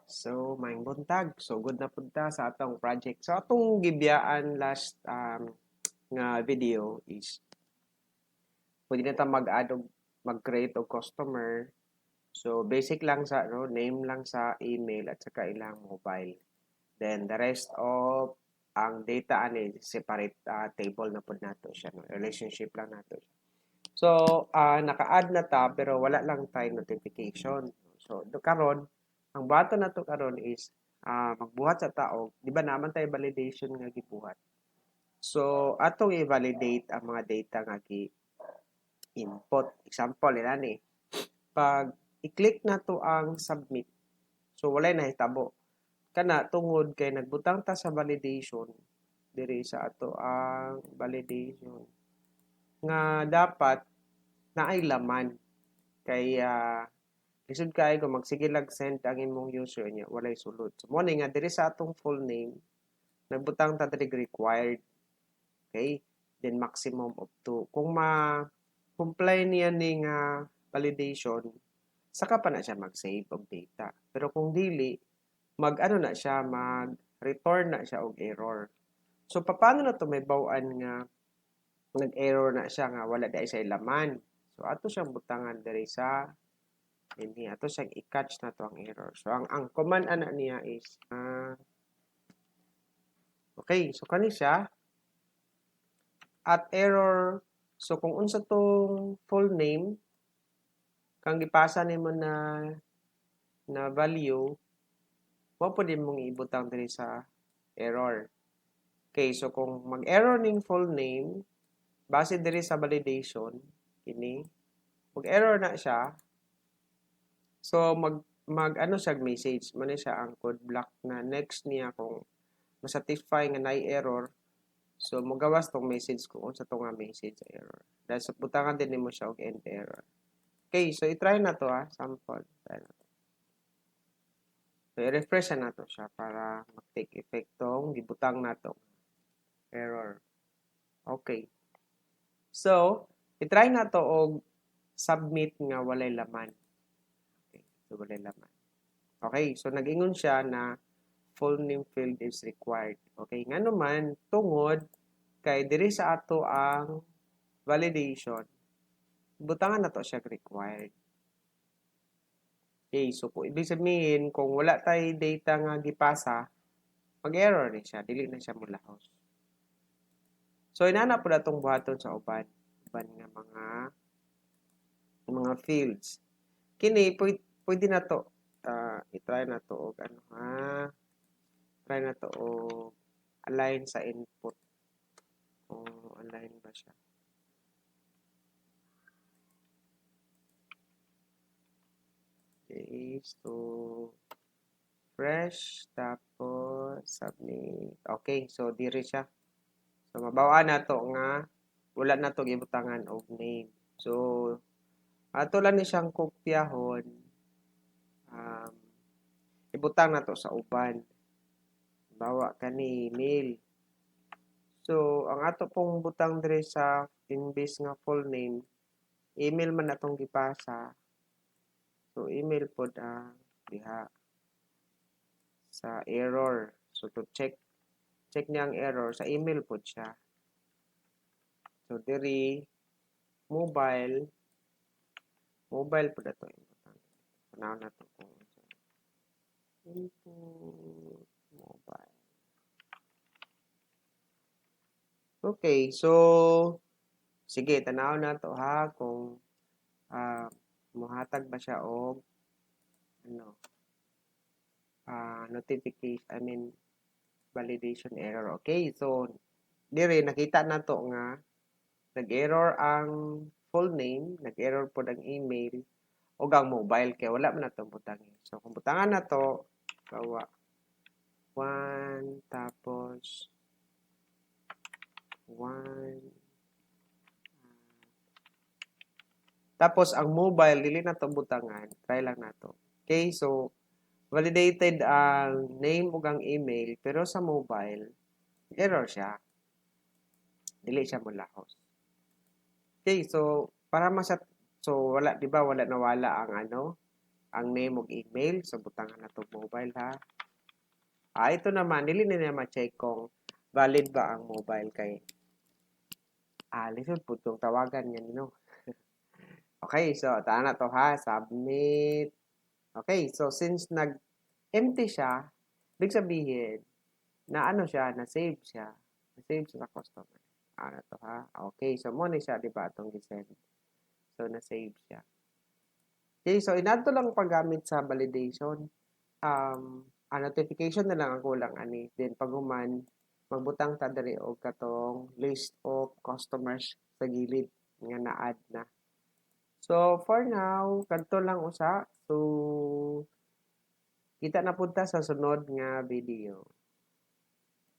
So, maayong buntag. So, good na punta sa atong project. So, atong gibiyaan last nga video is pwede na ta mag-add og mag-create og customer. So, basic lang sa name lang sa email at saka ilang mobile. Then the rest of ang data ani separate table na pud nato siya, no? Relationship lang nato. So, naka-add na ta pero wala lang tayo notification. So, karon ang bato na to karon is magbuhat sa tao, di ba naman tayo validation nga gibuhat. So, atong i-validate ang mga data nga gi-input. Example, ilan ni. Pag i-click na to ang submit, so walay nahitabo. Kana tungod kay nagbutang ta sa validation diri sa ato ang validation nga dapat naay laman kay lisod kayo kung magsige lag send ang imong user niya walay sulod. So mo nga diri sa atong full name nagbutang ta diri required. Okay? Then maximum of 2. Kung ma-comply niya ning validation, saka pa na siya mag-save of data. Pero kung dili, mag-ano na siya, mag-return na siya og error. So, paano na to may bawaan nga nag-error na siya nga wala dahil sa laman. So, ato siyang butangan diri sa ini ato siyang i-catch na to ang error. So, ang command ana niya is okay, so kani siya at error. So, kung unsa tong full name, kang gipasa nimo na value, mo po din mong ibutang diri sa error. Okay, so kung mag-error ning full name, base diri sa validation, ini, mag-error na siya, so mag ano siya message, man siya ang code block na next niya kung ma-satisfy nga nay error, so magawas tong message kung unsa to nga message sa error. Dahil sa butangan din nimo siya og end error. Okay, so i-try na to sample. Try na to. So, i-refresh na to siya para mag-take effect tong gibutang na to error. Okay. So, i-try na to og submit nga walay laman. Okay, so walay laman. Okay, so nag-ingon siya na full name field is required. Okay, nga naman tungod kay diri sa ato ang validation, butangan na to siya required. Okay, so kung ibig sabihin, kung wala tay data nga gipasa, mag-error ni siya, dili na siya mulahos. So, inana po na itong buhaton sa uban nga mga fields. Kini, pwede na to. I-try na to og try na to og align sa input. O, align ba siya? Okay, so fresh, tapos submit. Okay, so diri siya. So, mabawaan na to nga wala na to gibutangan og name. So, ato lang ni siyang kopyahon. Ibutang na to sa uban. Bawa kani email. So, ang ato pong butang dire sa imbes nga full name, email man atong gipasa. So, email pod diha sa error. So, to check niya ang error sa email pod siya. So, diri mobile pod ato ibutang. Tanaw na to kung input mobile. Okay, so sige, tanaw na to kung muhatag ba siya og notification, validation error. Okay, so dire nakita na to nga nag-error ang full name, nag-error po ang email o ang mobile kaya wala man na to butangin. So kung butangan na to, gawa 1 tapos 1 tapos ang mobile dili na to butangan, try lang nato. Okay, so validated ang name ug ang email pero sa mobile error siya. Dili siya molahos. Okay, so para so wala 'di ba wala nawala ang ang name ug email. So, butangan na itong mobile ha. Ito naman, dili na ma-check kung valid ba ang mobile kay lisod po itong tawagan yan, no? Okay, so, taan na to ha. Submit. Okay, so since nag-empty siya, ibig sabihin, na ano siya, na-save siya. Na-save siya sa customer. Ano to ha? Okay, so mo na siya, di ba, itong gisend. So, na-save siya. Okay, so inato lang paggamit sa validation. Ang notification na lang ang kulang ani. Then pag human, magbutang ta diri og katong list of customers sa gilid nga na-add na. So for now, kadto lang usa. So kita na punta sa sunod nga video.